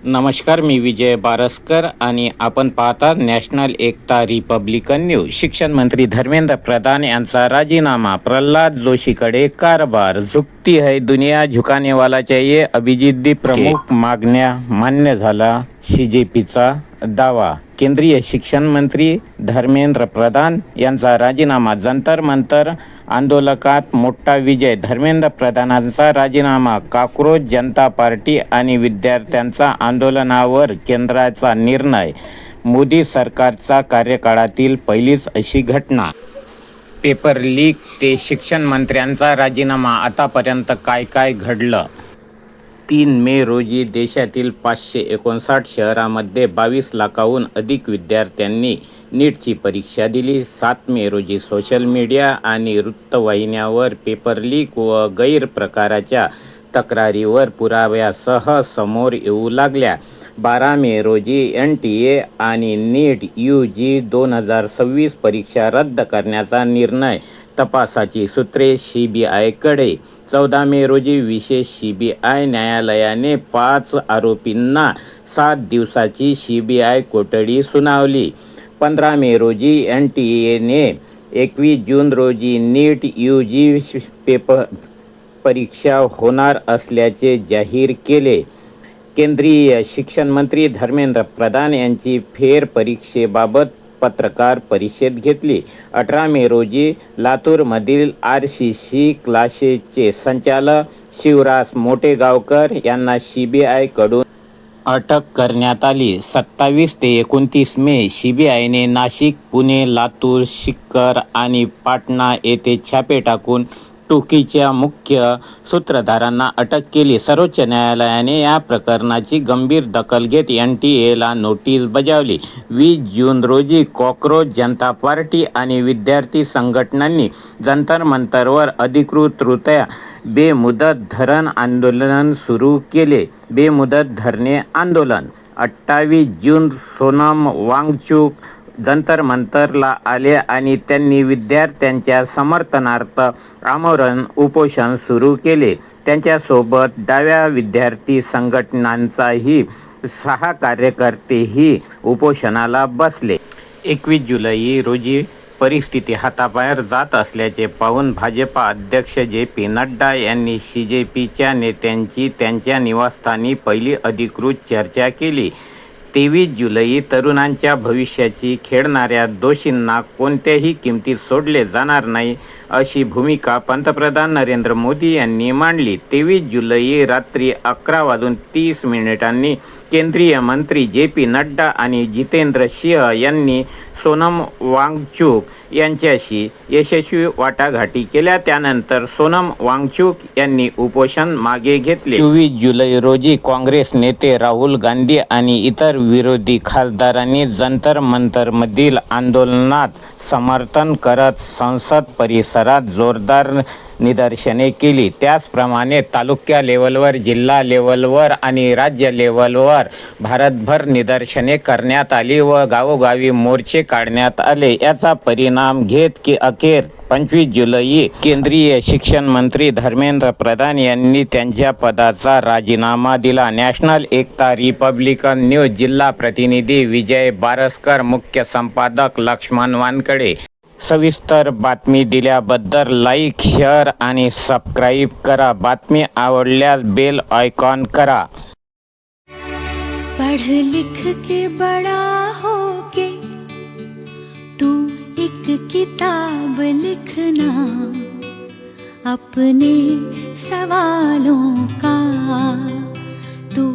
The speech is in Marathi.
नमस्कार, मी विजय बारसकर आणि आपण पाहता नॅशनल एकता रिपब्लिकन न्यूज. शिक्षण मंत्री धर्मेंद्र प्रधान यांचा राजीनामा, प्रल्हाद जोशीकडे कारभार, झुकती है दुनिया झुकाने वाला चाहिए, अभिजित प्रमुख मागण्या मान्य झाला, CJPचा दावा. केंद्रीय शिक्षण मंत्री धर्मेंद्र प्रधान यांचा राजीनामा, जंतर मंतर आंदोलकात मोठा विजय. धर्मेंद्र प्रधानांचा राजीनामा, कॉकरोच जनता पार्टी आणि विद्यार्थ्यांचा आंदोलनावर केंद्राचा निर्णय. मोदी सरकारचा कार्यकाळातील पहिलीच अशी घटना. पेपर लीक ते शिक्षण मंत्र्यांचा राजीनामा, आतापर्यंत काय काय घडलं? 3 मे रोजी देशातील 559 शहरांमध्ये 22 लाखाहून अधिक विद्यार्थ्यांनी नीटची परीक्षा दिली. 7 मे रोजी सोशल मीडिया आणि वृत्तवाहिन्यांवर पेपर लीक व गैरप्रकाराच्या तक्रारीवर पुराव्यासह समोर येऊ लागल्या. 12 मे रोजी NTA आणि नीट UG 2026 परीक्षा रद्द करण्याचा निर्णय, तपासाची सूत्रे CBIकडे. 14 मे रोजी विशेष CBI न्यायालयाने 5 आरोपींना 7 दिवसाची CBI कोठडी सुनावली. 15 मे रोजी NTAने 21 जून रोजी नीट UG पेपर परीक्षा होणार असल्याचे जाहीर केले. केंद्रीय शिक्षण मंत्री धर्मेंद्र प्रधान यांची फेरपरीक्षेबाबत पत्रकार परिषद घेतली. 18 मे रोजी लातूरमधील RCC क्लासेसचे संचालक शिवराज मोटेगावकर यांना CBIकडून अटक करण्यात आली. 27 ते 29 मे CBIने नाशिक, पुणे, लातूर, सिक्कर आणि पाटणा येथे छापे टाकून टोकीच्या मुख्य सूत्रधारांना अटक केली. सर्वोच्च न्यायालयाने या प्रकरणाची गंभीर दखल घेत NTAला नोटीस बजावली. 20 जून रोजी कॉकरोच जनता पार्टी आणि विद्यार्थी संघटनांनी जंतर मंतरवर अधिकृतरित्या बेमुदत धरण आंदोलन सुरू केले. बेमुदत धरणे आंदोलन. 28 जून सोनम वांगचुक जंतर मंतरला आले आणि त्यांनी विद्यार्थ्यांच्या समर्थनार्थ आमरण उपोषण सुरू केले. त्यांच्यासोबत डाव्या विद्यार्थी संघटनांचाही 6 कार्यकर्तेही उपोषणाला बसले. 21 जुलै रोजी परिस्थिती हाताबाहेर जात असल्याचे पाहून भाजपा अध्यक्ष JP नड्डा यांनी CJPच्या नेत्यांची त्यांच्या निवासस्थानी पहिली अधिकृत चर्चा केली. 23 जुलै तरुणांच्या भविष्याची खेळणाऱ्या दोषींना कोणत्याही किमतीत सोडले जाणार नाही, अशी भूमिका पंतप्रधान नरेंद्र मोदी यांनी मांडली. 23 जुलै रात्री 11:30 केंद्रीय मंत्री JP नड्डा आणि जितेंद्र सिंह यांनी सोनम वांगचुक यांच्याशी यशस्वी वाटाघाटी केल्या. त्यानंतर सोनम वांगचुक यांनी उपोषण मागे घेतले. 24 जुलै रोजी काँग्रेस नेते राहुल गांधी आणि इतर विरोधी खासदारांनी जंतर मंतरमधील आंदोलनात समर्थन करत संसद परिसरात जोरदार निदर्शने केली. त्याचप्रमाणे तालुका लेव्हलवर, जिल्हा लेव्हलवर आणि राज्य लेव्हलवर भारतभर निदर्शने करण्यात आली व गावोगावी मोर्चे काढण्यात आले. याचा परिणाम घेत की अखेर 25 जुलै केंद्रीय शिक्षण मंत्री धर्मेंद्र प्रधान यांनी त्यांच्या पदाचा राजीनामा दिला. नॅशनल एकता रिपब्लिकन न्यूज जिल्हा प्रतिनिधी विजय बारसकर, मुख्य संपादक लक्ष्मण वानकडे. सविस्तर बातमी दिल्याबद्दल लाईक, शेअर आणि सबस्क्राईब करा. बातमी आवडल्यास बेल आयकॉन करा. पढ़ लिख के बड़ा होके तू एक किताब लिखना, अपने सवालों का तू